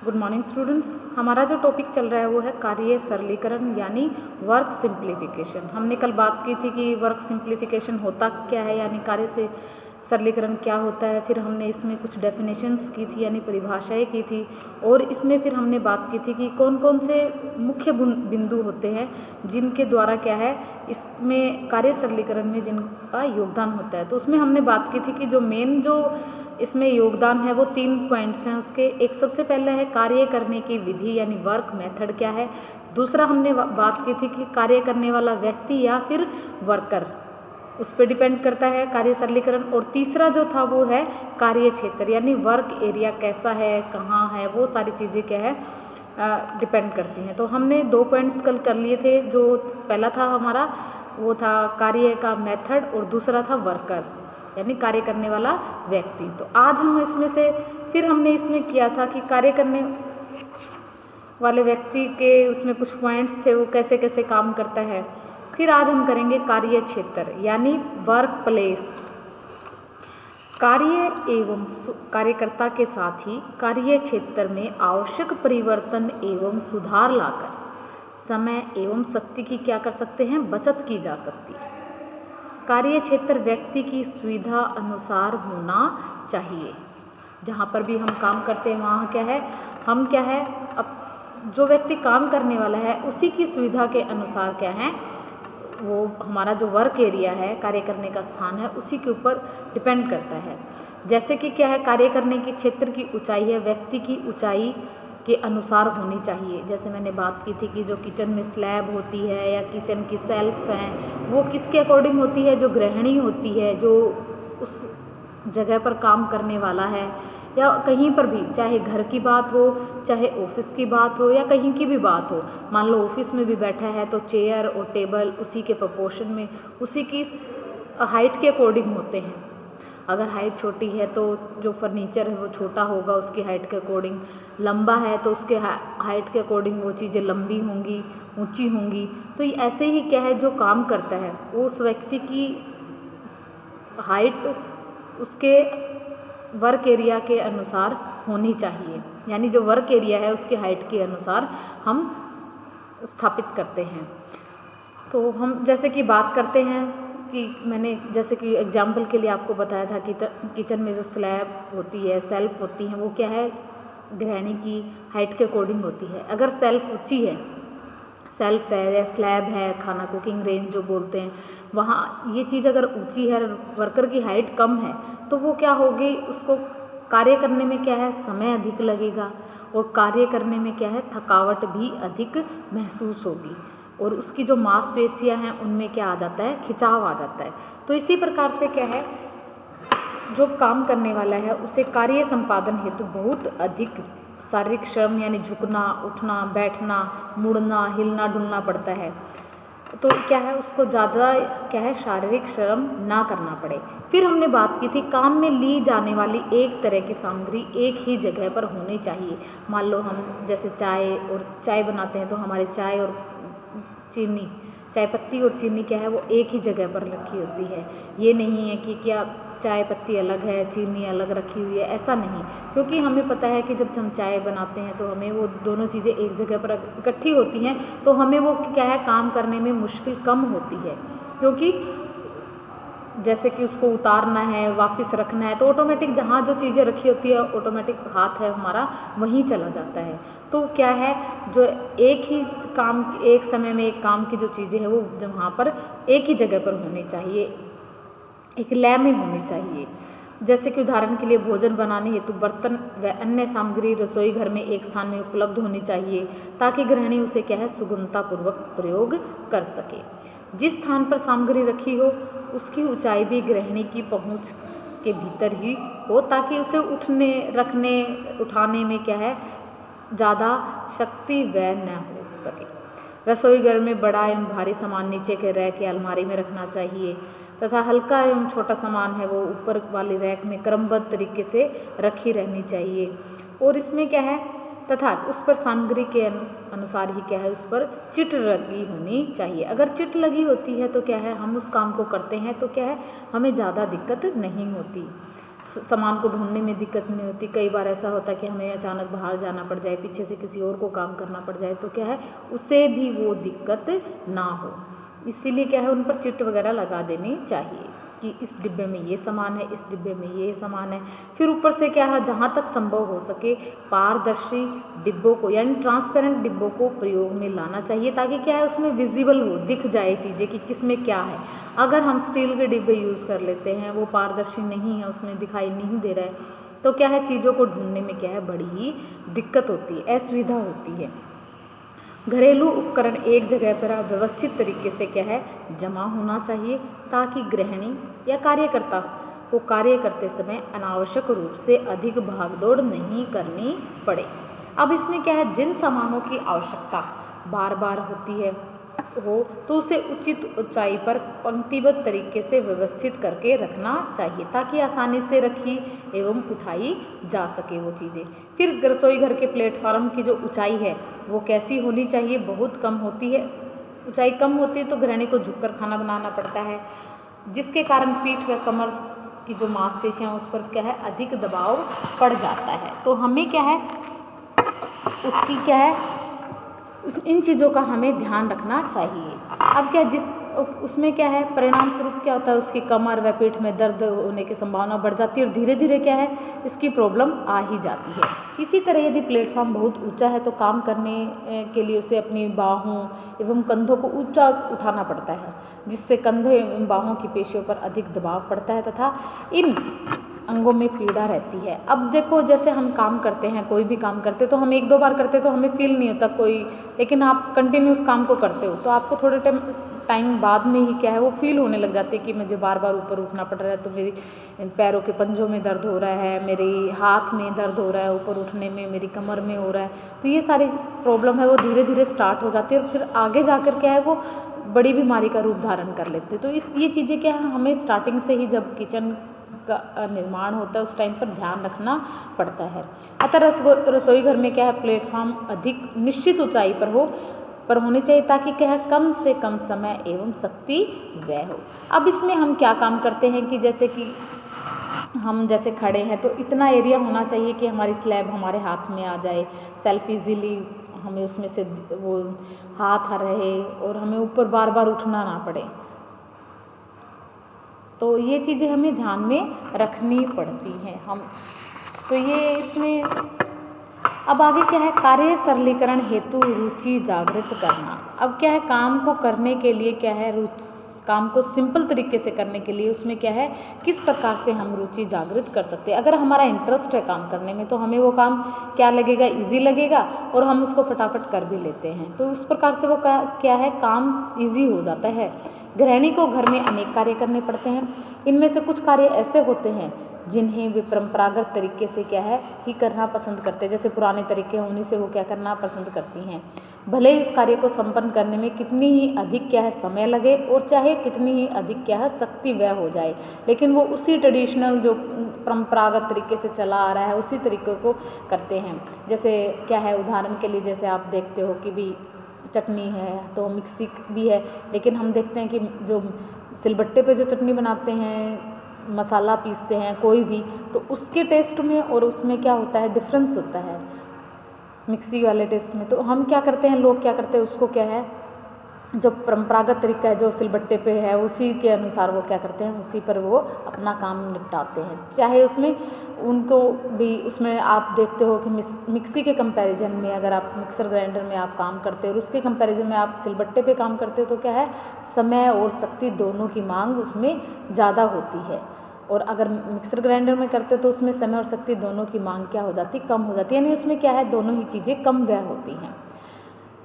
Good morning students. हमारा जो topic चल रहा है वो है कार्य सरलीकरण यानी वर्क सिंप्लीफिकेशन। हमने कल बात की थी कि वर्क सिंप्लीफिकेशन होता क्या है यानी कार्य से सरलीकरण क्या होता है। फिर हमने इसमें कुछ डेफिनेशंस की थी यानी परिभाषाएं की थी, और इसमें फिर हमने बात की थी कि कौन कौन से मुख्य बिंदु होते हैं जिनके द्वारा क्या है इसमें कार्य सरलीकरण में जिनका योगदान होता है। तो उसमें हमने बात की थी कि जो मेन जो इसमें योगदान है वो 3 पॉइंट्स हैं उसके। एक सबसे पहले है कार्य करने की विधि यानी वर्क मेथड क्या है। दूसरा हमने बात की थी कि कार्य करने वाला व्यक्ति या फिर वर्कर, उस पर डिपेंड करता है कार्य सरलीकरण। और तीसरा जो था वो है कार्य क्षेत्र यानी वर्क एरिया कैसा है, कहाँ है, वो सारी चीज़ें क्या है डिपेंड करती हैं। तो हमने 2 पॉइंट्स कल कर लिए थे। जो पहला था हमारा वो था कार्य का मेथड और दूसरा था वर्कर यानी कार्य करने वाला व्यक्ति। तो आज हम इसमें से फिर हमने इसमें किया था कि कार्य करने वाले व्यक्ति के उसमें कुछ पॉइंट्स थे वो कैसे कैसे काम करता है। फिर आज हम करेंगे कार्य क्षेत्र यानी वर्क प्लेस। कार्य एवं कार्यकर्ता के साथ ही कार्य क्षेत्र में आवश्यक परिवर्तन एवं सुधार लाकर समय एवं शक्ति की क्या कर सकते हैं, बचत की जा सकती है। कार्य क्षेत्र व्यक्ति की सुविधा अनुसार होना चाहिए। जहाँ पर भी हम काम करते हैं वहाँ क्या है, हम क्या है अब जो व्यक्ति काम करने वाला है उसी की सुविधा के अनुसार क्या है वो हमारा जो वर्क एरिया है, कार्य करने का स्थान है, उसी के ऊपर डिपेंड करता है। जैसे कि क्या है कार्य करने की क्षेत्र की ऊंचाई है व्यक्ति की ऊंचाई के अनुसार होनी चाहिए। जैसे मैंने बात की थी कि जो किचन में स्लैब होती है या किचन की सेल्फ हैं वो किसके अकॉर्डिंग होती है, जो गृहिणी होती है, जो उस जगह पर काम करने वाला है, या कहीं पर भी चाहे घर की बात हो चाहे ऑफिस की बात हो या कहीं की भी बात हो। मान लो ऑफिस में भी बैठा है तो चेयर और टेबल उसी के प्रोपोर्शन में उसी की हाइट के अकॉर्डिंग होते हैं। अगर हाइट छोटी है तो जो फर्नीचर है वो छोटा होगा उसकी हाइट के अकॉर्डिंग, लंबा है तो उसके हाइट के अकॉर्डिंग वो चीज़ें लंबी होंगी, ऊंची होंगी। तो ऐसे ही क्या है जो काम करता है वो उस व्यक्ति की हाइट उसके वर्क एरिया के अनुसार होनी चाहिए, यानी जो वर्क एरिया है उसके हाइट के अनुसार हम स्थापित करते हैं। तो हम जैसे कि बात करते हैं कि मैंने जैसे कि एग्जाम्पल के लिए आपको बताया था कि किचन में जो स्लैब होती है, सेल्फ होती हैं, वो क्या है गृहिणी की हाइट के अकॉर्डिंग होती है। अगर सेल्फ ऊंची है, सेल्फ है या स्लैब है, खाना कुकिंग रेंज जो बोलते हैं, वहाँ ये चीज़ अगर ऊंची है, वर्कर की हाइट कम है, तो वो क्या होगी, उसको कार्य करने में क्या है समय अधिक लगेगा और कार्य करने में क्या है थकावट भी अधिक महसूस होगी और उसकी जो मांसपेशियां हैं उनमें क्या आ जाता है, खिंचाव आ जाता है। तो इसी प्रकार से क्या है जो काम करने वाला है उसे कार्य संपादन हेतु बहुत अधिक शारीरिक श्रम यानी झुकना, उठना, बैठना, मुड़ना, हिलना डुलना पड़ता है। तो क्या है उसको ज़्यादा क्या है शारीरिक श्रम ना करना पड़े। फिर हमने बात की थी काम में ली जाने वाली एक तरह की सामग्री एक ही जगह पर होनी चाहिए। मान लो हम जैसे चाय बनाते हैं तो हमारे चाय और चीनी, चाय पत्ती और चीनी क्या है वो एक ही जगह पर रखी होती है। ये नहीं है कि क्या चाय पत्ती अलग है चीनी अलग रखी हुई है, ऐसा नहीं। क्योंकि हमें पता है कि जब हम चाय बनाते हैं तो हमें वो दोनों चीज़ें एक जगह पर इकट्ठी होती हैं तो हमें वो क्या है काम करने में मुश्किल कम होती है। क्योंकि जैसे कि उसको उतारना है, वापस रखना है, तो ऑटोमेटिक जहाँ जो चीज़ें रखी होती है ऑटोमेटिक हाथ है हमारा वहीं चला जाता है। तो क्या है जो एक ही काम एक समय में एक काम की जो चीज़ें हैं वो वहाँ पर एक ही जगह पर होनी चाहिए, एक लय में होनी चाहिए। जैसे कि उदाहरण के लिए भोजन बनाने हेतु बर्तन व अन्य सामग्री रसोई घर में एक स्थान में उपलब्ध होनी चाहिए ताकि गृहिणी उसे क्या है सुगमतापूर्वक प्रयोग कर सके। जिस स्थान पर सामग्री रखी हो उसकी ऊंचाई भी गृहिणी की पहुंच के भीतर ही हो ताकि उसे उठने, रखने, उठाने में क्या है ज़्यादा शक्ति व्यय न हो सके। रसोई घर में बड़ा एवं भारी सामान नीचे के रैक या अलमारी में रखना चाहिए तथा हल्का एवं छोटा सामान है वो ऊपर वाली रैक में क्रमबद्ध तरीके से रखी रहनी चाहिए। और इसमें क्या है तथा उस पर सामग्री के अनुसार ही क्या है उस पर चिट लगी होनी चाहिए। अगर चिट लगी होती है तो क्या है हम उस काम को करते हैं तो क्या है हमें ज़्यादा दिक्कत नहीं होती। सामान को ढूंढने में दिक्कत नहीं होती। कई बार ऐसा होता है कि हमें अचानक बाहर जाना पड़ जाए, पीछे से किसी और को काम करना पड़ जाए, तो क्या है उसे भी वो दिक्कत ना हो। इसीलिए क्या है उन पर चिट वगैरह लगा देनी चाहिए कि इस डिब्बे में ये सामान है, इस डिब्बे में ये सामान है। फिर ऊपर से क्या है जहाँ तक संभव हो सके पारदर्शी डिब्बों को यानी ट्रांसपेरेंट डिब्बों को प्रयोग में लाना चाहिए, ताकि क्या है उसमें विजिबल हो, दिख जाए चीज़ें कि किस में क्या है। अगर हम स्टील के डिब्बे यूज़ कर लेते हैं, वो पारदर्शी नहीं है, उसमें दिखाई नहीं दे रहा है, तो क्या है चीज़ों को ढूंढने में क्या है बड़ी ही दिक्कत होती है, असुविधा होती है। घरेलू उपकरण एक जगह पर व्यवस्थित तरीके से क्या है जमा होना चाहिए, ताकि गृहिणी या कार्यकर्ता को कार्य करते समय अनावश्यक रूप से अधिक भागदौड़ नहीं करनी पड़े। अब इसमें क्या है जिन सामानों की आवश्यकता बार बार होती है हो तो उसे उचित ऊंचाई पर पंक्तिबद्ध तरीके से व्यवस्थित करके रखना चाहिए, ताकि आसानी से रखी एवं उठाई जा सके वो चीज़ें। फिर रसोई घर के प्लेटफार्म की जो ऊंचाई है वो कैसी होनी चाहिए, बहुत कम होती है, ऊंचाई कम होती है तो गृहिणी को झुककर खाना बनाना पड़ता है, जिसके कारण पीठ व कमर की जो मांसपेशियां उस पर क्या है अधिक दबाव पड़ जाता है। तो हमें क्या है उसकी क्या है इन चीज़ों का हमें ध्यान रखना चाहिए। अब क्या जिस उसमें क्या है परिणाम स्वरूप क्या होता है उसकी कमर व पीठ में दर्द होने की संभावना बढ़ जाती है और धीरे धीरे क्या है इसकी प्रॉब्लम आ ही जाती है। इसी तरह यदि प्लेटफॉर्म बहुत ऊंचा है तो काम करने के लिए उसे अपनी बाहों एवं कंधों को ऊंचा उठाना पड़ता है, जिससे कंधे एवं बाहों की पेशियों पर अधिक दबाव पड़ता है तथा इन अंगों में पीड़ा रहती है। अब देखो जैसे हम काम करते हैं, कोई भी काम करते तो हम एक दो बार करते तो हमें फील नहीं होता कोई, लेकिन आप कंटिन्यू उस काम को करते हो तो आपको थोड़े टाइम बाद में ही क्या है वो फील होने लग जाती है कि मुझे बार बार ऊपर उठना पड़ रहा है, तो मेरी पैरों के पंजों में दर्द हो रहा है, मेरी हाथ में दर्द हो रहा है, ऊपर उठने में मेरी कमर में हो रहा है। तो ये सारी प्रॉब्लम है वो धीरे धीरे स्टार्ट हो जाती है और फिर आगे जाकर क्या है वो बड़ी बीमारी का रूप धारण कर लेते हैं। तो ये चीज़ें क्या है हमें स्टार्टिंग से ही जब किचन का निर्माण होता है उस टाइम पर ध्यान रखना पड़ता है। अतः रसोई घर में क्या है प्लेटफॉर्म अधिक निश्चित ऊंचाई पर होने चाहिए, ताकि क्या है कम से कम समय एवं शक्ति व्यय हो। अब इसमें हम क्या काम करते हैं कि जैसे कि हम जैसे खड़े हैं तो इतना एरिया होना चाहिए कि हमारी स्लैब हमारे हाथ में आ जाए, सेल्फ इजीली हमें उसमें से वो हाथ रहे और हमें ऊपर बार बार उठना ना पड़े। तो ये चीज़ें हमें ध्यान में रखनी पड़ती हैं हम। तो ये इसमें अब आगे क्या है कार्य सरलीकरण हेतु रुचि जागृत करना। अब क्या है काम को करने के लिए क्या है काम को सिंपल तरीके से करने के लिए उसमें क्या है किस प्रकार से हम रुचि जागृत कर सकते हैं। अगर हमारा इंटरेस्ट है काम करने में तो हमें वो काम क्या लगेगा इजी लगेगा और हम उसको फटाफट कर भी लेते हैं, तो उस प्रकार से वो क्या है काम इजी हो जाता है। गृहिणी को घर में अनेक कार्य करने पड़ते हैं, इनमें से कुछ कार्य ऐसे होते हैं जिन्हें वे परंपरागत तरीके से क्या है ही करना पसंद करते हैं, जैसे पुराने तरीके हैं उन्हीं से वो क्या करना पसंद करती हैं। भले ही उस कार्य को संपन्न करने में कितनी ही अधिक क्या है समय लगे और चाहे कितनी ही अधिक क्या है शक्ति व्यय हो जाए, लेकिन वो उसी ट्रेडिशनल जो परंपरागत तरीके से चला आ रहा है उसी तरीके को करते हैं। जैसे क्या है उदाहरण के लिए जैसे आप देखते हो कि भी चटनी है तो मिक्सी भी है, लेकिन हम देखते हैं कि जो सिलबट्टे पे जो चटनी बनाते हैं मसाला पीसते हैं कोई भी, तो उसके टेस्ट में और उसमें क्या होता है डिफरेंस होता है मिक्सी वाले टेस्ट में। तो हम क्या करते हैं लोग क्या करते हैं उसको क्या है जो परंपरागत तरीका है जो सिलबट्टे पे है उसी के अनुसार वो क्या करते हैं उसी पर वो अपना काम निपटाते हैं। चाहे उसमें उनको भी उसमें आप देखते हो कि मिक्सी के कंपैरिजन में अगर आप मिक्सर ग्राइंडर में आप काम करते हो और उसके कंपैरिजन में आप सिलबट्टे पे काम करते हो तो क्या है समय और शक्ति दोनों की मांग उसमें ज़्यादा होती है, और अगर मिक्सर ग्राइंडर में करते हो तो उसमें समय और शक्ति दोनों की मांग क्या हो जाती कम हो जाती है, यानी उसमें क्या है दोनों ही चीज़ें कम व्यय होती हैं।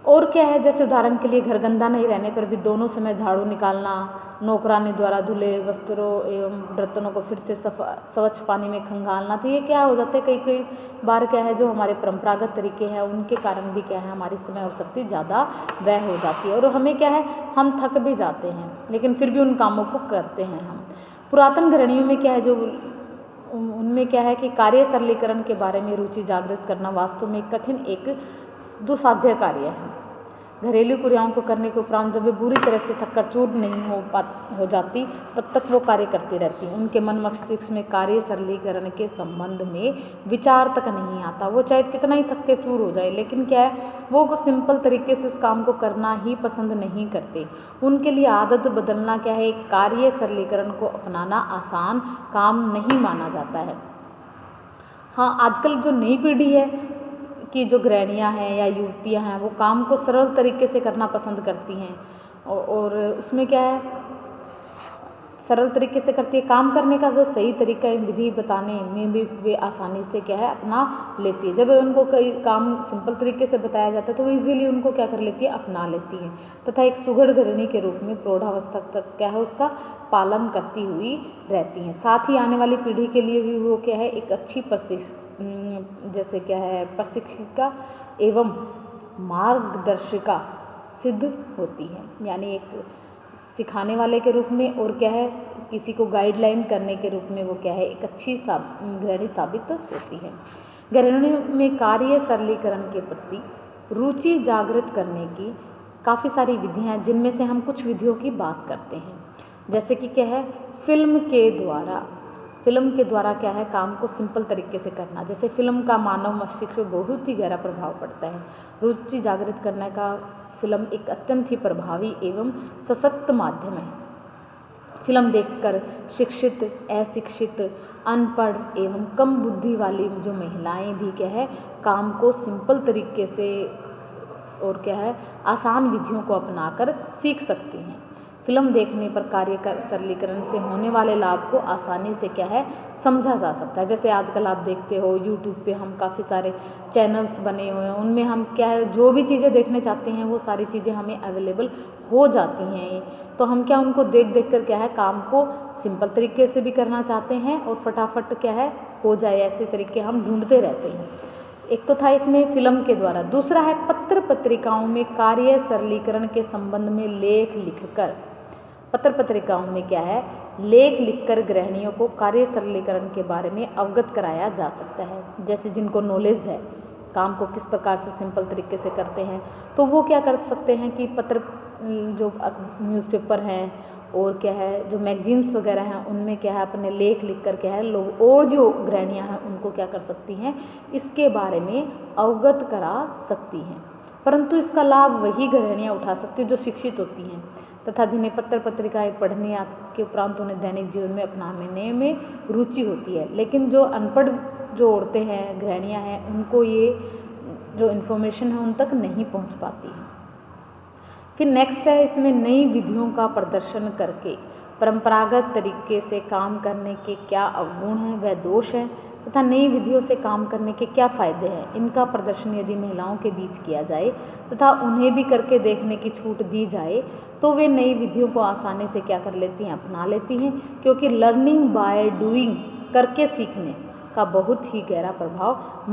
और क्या है जैसे उदाहरण के लिए घर गंदा नहीं रहने पर भी दोनों समय झाड़ू निकालना, नौकरानी द्वारा धुले वस्त्रों एवं बर्तनों को फिर से स्वच्छ पानी में खंगालना, तो ये क्या हो जाता है कई कई बार क्या है जो हमारे परंपरागत तरीके हैं उनके कारण भी क्या है हमारी समय और शक्ति ज़्यादा व्यय हो जाती है और हमें क्या है हम थक भी जाते हैं, लेकिन फिर भी उन कामों को करते हैं हम। पुरातन गृहिणियों में क्या है जो उनमें क्या है कि कार्य सरलीकरण के बारे में रुचि जागृत करना वास्तव में कठिन एक दुसाध्य कार्य है। घरेलू क्रियाओं को करने के उपरांत जब वे बुरी तरह से थक कर चूर नहीं हो जाती, तब तक वो कार्य करती रहती। उनके मन मस्तिष्क में कार्य सरलीकरण के संबंध में विचार तक नहीं आता। वो चाहे कितना ही थक के चूर हो जाए, लेकिन क्या है, वो सिंपल तरीके से उस काम को करना ही पसंद नहीं करते। उनके लिए आदत बदलना क्या है, एक कार्य सरलीकरण को अपनाना आसान काम नहीं माना जाता है। हाँ, आजकल जो नई पीढ़ी है कि जो गृहिणियाँ हैं या युवतियाँ हैं, वो काम को सरल तरीके से करना पसंद करती हैं और उसमें क्या है, सरल तरीके से करती है। काम करने का जो सही तरीका विधि बताने में भी वे आसानी से क्या है, अपना लेती है। जब उनको कई काम सिंपल तरीके से बताया जाता है तो वो इजीली उनको क्या कर लेती है, अपना लेती है तथा एक सुघड़ गृहिणी के रूप में प्रौढ़ावस्था तक क्या है, उसका पालन करती हुई रहती हैं। साथ ही आने वाली पीढ़ी के लिए भी वो क्या है, एक अच्छी जैसे क्या है, प्रशिक्षिका एवं मार्गदर्शिका सिद्ध होती है। यानी एक सिखाने वाले के रूप में और क्या है, किसी को गाइडलाइन करने के रूप में वो क्या है, एक अच्छी गृहिणी साबित होती है। गृहिणी में कार्य सरलीकरण के प्रति रुचि जागृत करने की काफ़ी सारी विधियां हैं, जिनमें से हम कुछ विधियों की बात करते हैं। जैसे कि क्या है, फिल्म के द्वारा क्या है, काम को सिंपल तरीके से करना। जैसे फिल्म का मानव मस्तिष्क पर बहुत ही गहरा प्रभाव पड़ता है। रुचि जागृत करने का फिल्म एक अत्यंत ही प्रभावी एवं सशक्त माध्यम है। फिल्म देखकर शिक्षित, अशिक्षित, अनपढ़ एवं कम बुद्धि वाली जो महिलाएं भी क्या है, काम को सिंपल तरीके से और क्या है, आसान विधियों को अपनाकर सीख सकती हैं। फिल्म देखने पर कार्य सरलीकरण से होने वाले लाभ को आसानी से क्या है, समझा जा सकता है। जैसे आजकल आप देखते हो यूट्यूब पे हम काफ़ी सारे चैनल्स बने हुए हैं, उनमें हम क्या है, जो भी चीज़ें देखने चाहते हैं वो सारी चीज़ें हमें अवेलेबल हो जाती हैं। तो हम क्या, उनको देख कर क्या है, काम को सिंपल तरीके से भी करना चाहते हैं और फटाफट क्या है, हो जाए, ऐसे तरीके हम ढूंढते रहते हैं। एक तो था इसमें फिल्म के द्वारा। दूसरा है पत्र पत्रिकाओं में कार्य सरलीकरण के संबंध में लेख लिखकर। पत्र पत्रिकाओं में क्या है, लेख लिखकर गृहिणियों को कार्य सरलीकरण के बारे में अवगत कराया जा सकता है। जैसे जिनको नॉलेज है काम को किस प्रकार से सिंपल तरीके से करते हैं, तो वो क्या कर सकते हैं कि पत्र, जो न्यूज़पेपर हैं और क्या है, जो मैगजीन्स वगैरह हैं, उनमें क्या है, अपने लेख लिखकर क्या है, लोग और जो गृहिणियाँ हैं उनको क्या कर सकती हैं, इसके बारे में अवगत करा सकती हैं। परंतु इसका लाभ वही गृहिणियाँ उठा सकती हैं जो शिक्षित होती हैं तथा जिन्हें पत्र पत्रिकाएं पढ़ने के उपरांत उन्हें दैनिक जीवन में अपनाने में रुचि होती है। लेकिन जो अनपढ़ जो औरतें हैं, गृहिणियाँ हैं, उनको ये जो इन्फॉर्मेशन है उन तक नहीं पहुंच पाती है। फिर नेक्स्ट है, इसमें नई विधियों का प्रदर्शन करके परंपरागत तरीके से काम करने के क्या अवगुण हैं व दोष हैं तथा नई विधियों से काम करने के क्या फ़ायदे हैं, इनका प्रदर्शन यदि महिलाओं के बीच किया जाए तथा उन्हें भी करके देखने की छूट दी जाए तो वे नई विधियों को आसानी से क्या कर लेती हैं, अपना लेती हैं। क्योंकि लर्निंग बाय डूइंग, करके सीखने का बहुत ही गहरा प्रभाव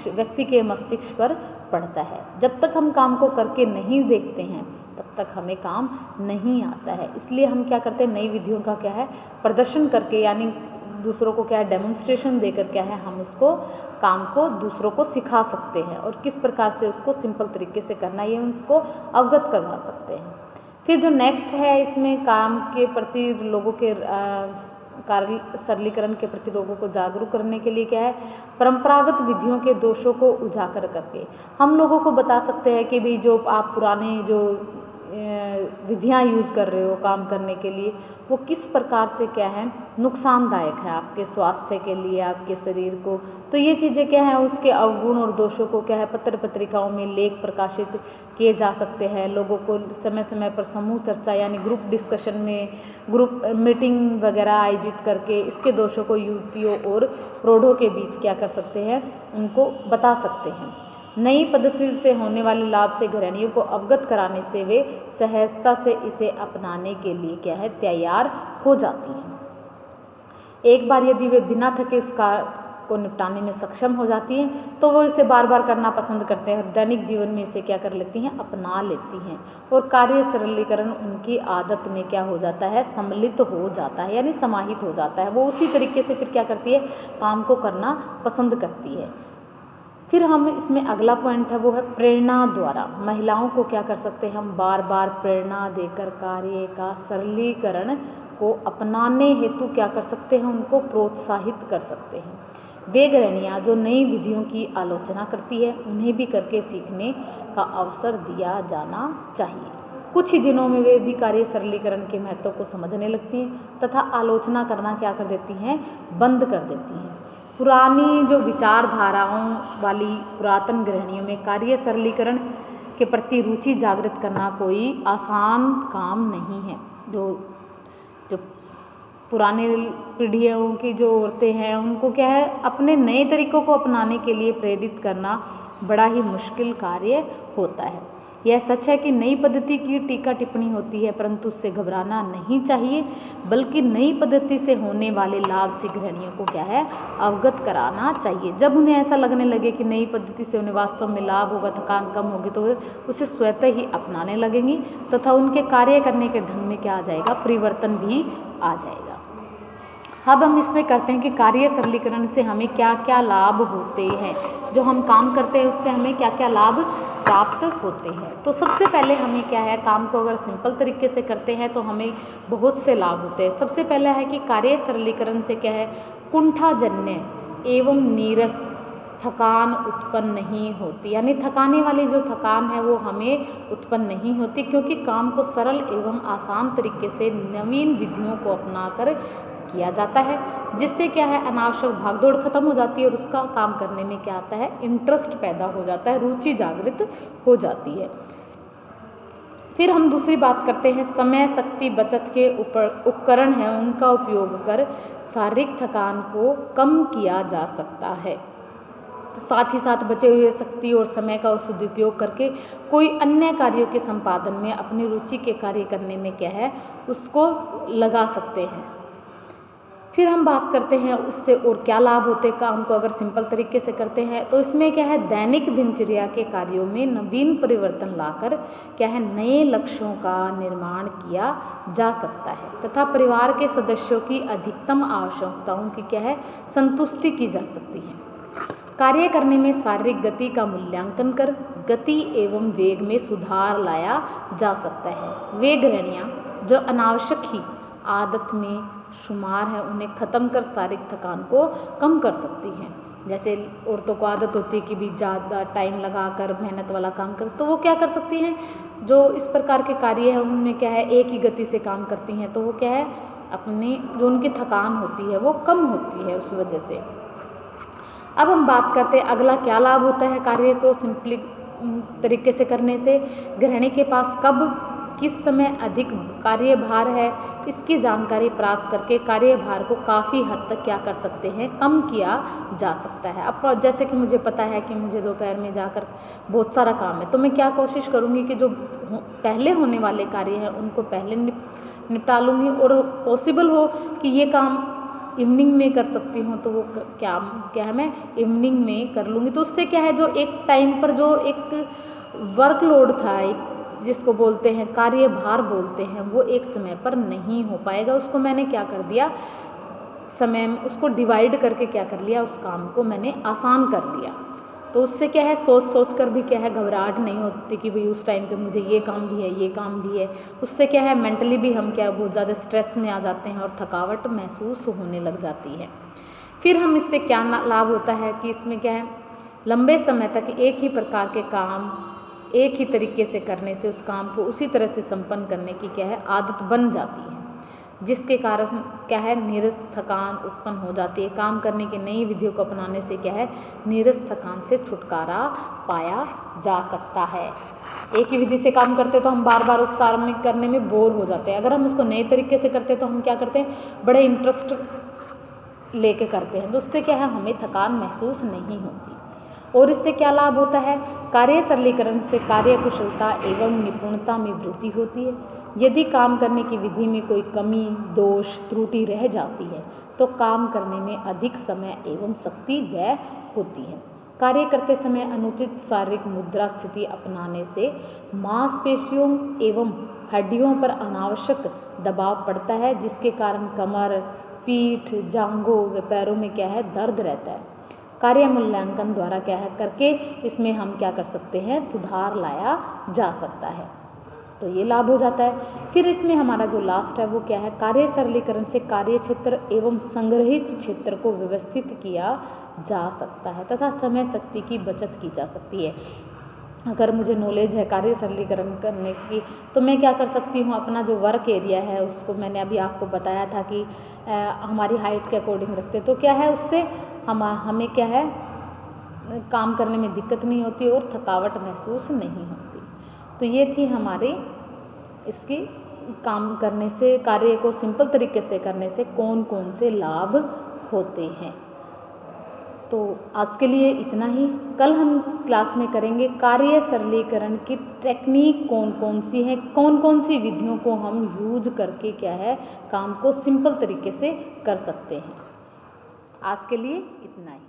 व्यक्ति के मस्तिष्क पर पड़ता है। जब तक हम काम को करके नहीं देखते हैं तब तक हमें काम नहीं आता है। इसलिए हम क्या करते हैं, नई विधियों का क्या है, प्रदर्शन करके, यानी दूसरों को क्या है, डेमोन्स्ट्रेशन देकर क्या है, हम उसको काम को दूसरों को सिखा सकते हैं और किस प्रकार से उसको सिंपल तरीके से करना है, ये उसको अवगत करवा सकते हैं। फिर जो नेक्स्ट है, इसमें काम के प्रति लोगों के कार्य सरलीकरण के प्रति लोगों को जागरूक करने के लिए क्या है, परंपरागत विधियों के दोषों को उजागर करके हम लोगों को बता सकते हैं कि भाई जो आप पुराने जो विधियां यूज कर रहे हो काम करने के लिए, वो किस प्रकार से क्या है, नुकसानदायक है आपके स्वास्थ्य के लिए, आपके शरीर को। तो ये चीज़ें क्या है, उसके अवगुण और दोषों को क्या है, पत्र पत्रिकाओं में लेख प्रकाशित किए जा सकते हैं। लोगों को समय समय पर समूह चर्चा यानी ग्रुप डिस्कशन में, ग्रुप मीटिंग वगैरह आयोजित करके इसके दोषों को युवतियों और प्रौढ़ों के बीच क्या कर सकते हैं, उनको बता सकते हैं। नई पद्धति से होने वाले लाभ से गृहिणियों को अवगत कराने से वे सहजता से इसे अपनाने के लिए क्या है, तैयार हो जाती हैं। एक बार यदि वे बिना थके उस कार्य को निपटाने में सक्षम हो जाती हैं तो वो इसे बार बार करना पसंद करते हैं और दैनिक जीवन में इसे क्या कर लेती हैं, अपना लेती हैं और कार्य सरलीकरण उनकी आदत में क्या हो जाता है, सम्मिलित हो जाता है, यानी समाहित हो जाता है। वो उसी तरीके से फिर क्या करती है, काम को करना पसंद करती है। फिर हम इसमें अगला पॉइंट है वो है प्रेरणा द्वारा। महिलाओं को क्या कर सकते हैं हम, बार बार प्रेरणा देकर कार्य का सरलीकरण को अपनाने हेतु क्या कर सकते हैं, उनको प्रोत्साहित कर सकते हैं। वे गृहिणियाँ जो नई विधियों की आलोचना करती है उन्हें भी करके सीखने का अवसर दिया जाना चाहिए। कुछ ही दिनों में वे भी कार्य सरलीकरण के महत्व को समझने लगती हैं तथा आलोचना करना क्या कर देती हैं, बंद कर देती हैं। पुरानी जो विचारधाराओं वाली पुरातन गृहिणियों में कार्य सरलीकरण के प्रति रुचि जागृत करना कोई आसान काम नहीं है। जो पुराने पीढ़ियों की जो औरतें हैं उनको क्या है, अपने नए तरीक़ों को अपनाने के लिए प्रेरित करना बड़ा ही मुश्किल कार्य होता है। यह सच है कि नई पद्धति की टीका टिप्पणी होती है, परंतु उससे घबराना नहीं चाहिए, बल्कि नई पद्धति से होने वाले लाभ से गृहिणियों को क्या है, अवगत कराना चाहिए। जब उन्हें ऐसा लगने लगे कि नई पद्धति से उन्हें वास्तव में लाभ होगा, थकान कम होगी, तो वे उसे स्वतः ही अपनाने लगेंगी तथा उनके कार्य करने के ढंग में क्या आ जाएगा, परिवर्तन भी आ जाएगा। अब हम इसमें करते हैं कि कार्य सरलीकरण से हमें क्या क्या लाभ होते हैं, जो हम काम करते हैं उससे हमें क्या क्या लाभ प्राप्त होते हैं। तो सबसे पहले हमें क्या है, काम को अगर सिंपल तरीके से करते हैं तो हमें बहुत से लाभ होते हैं। सबसे पहला है कि कार्य सरलीकरण से क्या है, कुंठाजन्य एवं नीरस थकान उत्पन्न नहीं होती, यानी थकाने वाली जो थकान है वो हमें उत्पन्न नहीं होती, क्योंकि काम को सरल एवं आसान तरीके से नवीन विधियों को अपनाकर किया जाता है, जिससे क्या है, अनावश्यक भागदौड़ खत्म हो जाती है और उसका काम करने में क्या आता है, इंटरेस्ट पैदा हो जाता है, रुचि जागृत हो जाती है। फिर हम दूसरी बात करते हैं, समय शक्ति बचत के उपकरण हैं उनका उपयोग कर शारीरिक थकान को कम किया जा सकता है। साथ ही साथ बचे हुए शक्ति और समय का सदुपयोग करके कोई अन्य कार्यों के संपादन में अपनी रुचि के कार्य करने में क्या है, उसको लगा सकते हैं। फिर हम बात करते हैं उससे और क्या लाभ होते हैं। काम को अगर सिंपल तरीके से करते हैं तो इसमें क्या है, दैनिक दिनचर्या के कार्यों में नवीन परिवर्तन लाकर क्या है, नए लक्ष्यों का निर्माण किया जा सकता है तथा परिवार के सदस्यों की अधिकतम आवश्यकताओं की क्या है, संतुष्टि की जा सकती है। कार्य करने में शारीरिक गति का मूल्यांकन कर गति एवं वेग में सुधार लाया जा सकता है। वे गृहिणियाँ जो अनावश्यक ही आदत में शुमार है उन्हें ख़त्म कर शारीरिक थकान को कम कर सकती हैं। जैसे औरतों को आदत होती है कि भी ज़्यादा टाइम लगाकर मेहनत वाला काम कर, तो वो क्या कर सकती हैं, जो इस प्रकार के कार्य हैं उनमें क्या है, एक ही गति से काम करती हैं, तो वो क्या है, अपनी जो उनकी थकान होती है वो कम होती है उस वजह से। अब हम बात करते हैं अगला क्या लाभ होता है कार्य को सिंपली तरीके से करने से। गृहिणी के पास कब किस समय अधिक कार्यभार है, इसकी जानकारी प्राप्त करके कार्यभार को काफ़ी हद तक क्या कर सकते हैं, कम किया जा सकता है। अब जैसे कि मुझे पता है कि मुझे दोपहर में जाकर बहुत सारा काम है, तो मैं क्या कोशिश करूँगी कि जो पहले होने वाले कार्य हैं उनको पहले निपटा लूँगी, और पॉसिबल हो कि ये काम इवनिंग में कर सकती हूँ तो वो क्या है, मैं इवनिंग में कर लूँगी। तो उससे क्या है, जो एक टाइम पर जो एक वर्कलोड था, एक जिसको बोलते हैं कार्यभार बोलते हैं, वो एक समय पर नहीं हो पाएगा। उसको मैंने क्या कर दिया, समय में उसको डिवाइड करके क्या कर लिया, उस काम को मैंने आसान कर लिया। तो उससे क्या है, सोच कर भी क्या है, घबराहट नहीं होती कि भाई उस टाइम पे मुझे ये काम भी है, ये काम भी है। उससे क्या है, मेंटली भी हम क्या बहुत ज़्यादा स्ट्रेस में आ जाते हैं और थकावट महसूस होने लग जाती है। फिर हम इससे क्या लाभ होता है कि इसमें क्या है, लंबे समय तक एक ही प्रकार के काम एक ही तरीके से करने से उस काम को उसी तरह से संपन्न करने की क्या है, आदत बन जाती है, जिसके कारण क्या है, नीरस थकान उत्पन्न हो जाती है। काम करने की नई विधियों को अपनाने से क्या है, नीरस थकान से छुटकारा पाया जा सकता है। एक ही विधि से काम करते तो हम बार बार उस काम में करने में बोर हो जाते हैं। अगर हम उसको नए तरीके से करते तो हम क्या करते हैं, बड़े इंटरेस्ट लेके करते हैं, तो उससे क्या है, हमें थकान महसूस नहीं होती। और इससे क्या लाभ होता है, कार्य सरलीकरण से कार्य कुशलता एवं निपुणता में वृद्धि होती है। यदि काम करने की विधि में कोई कमी, दोष, त्रुटि रह जाती है तो काम करने में अधिक समय एवं शक्ति व्यय होती है। कार्य करते समय अनुचित शारीरिक मुद्रा स्थिति अपनाने से मांसपेशियों एवं हड्डियों पर अनावश्यक दबाव पड़ता है, जिसके कारण कमर, पीठ, जांघों व पैरों में क्या है, दर्द रहता है। कार्य मूल्यांकन द्वारा क्या है करके इसमें हम क्या कर सकते हैं, सुधार लाया जा सकता है। तो ये लाभ हो जाता है। फिर इसमें हमारा जो लास्ट है वो क्या है, कार्य सरलीकरण से कार्य क्षेत्र एवं संग्रहित क्षेत्र को व्यवस्थित किया जा सकता है तथा समय शक्ति की बचत की जा सकती है। अगर मुझे नॉलेज है कार्य सरलीकरण करने की तो मैं क्या कर सकती हूँ, अपना जो वर्क एरिया है उसको मैंने अभी आपको बताया था कि हमारी हाइट के अकॉर्डिंग रखते, तो क्या है उससे हमें क्या है काम करने में दिक्कत नहीं होती और थकावट महसूस नहीं होती। तो ये थी हमारे इसकी काम करने से, कार्य को सिंपल तरीके से करने से कौन कौन से लाभ होते हैं। तो आज के लिए इतना ही। कल हम क्लास में करेंगे कार्य सरलीकरण की टेक्निक कौन कौन सी है, कौन कौन सी विधियों को हम यूज करके क्या है काम को सिंपल तरीके से कर सकते हैं। आज के लिए इतना ही।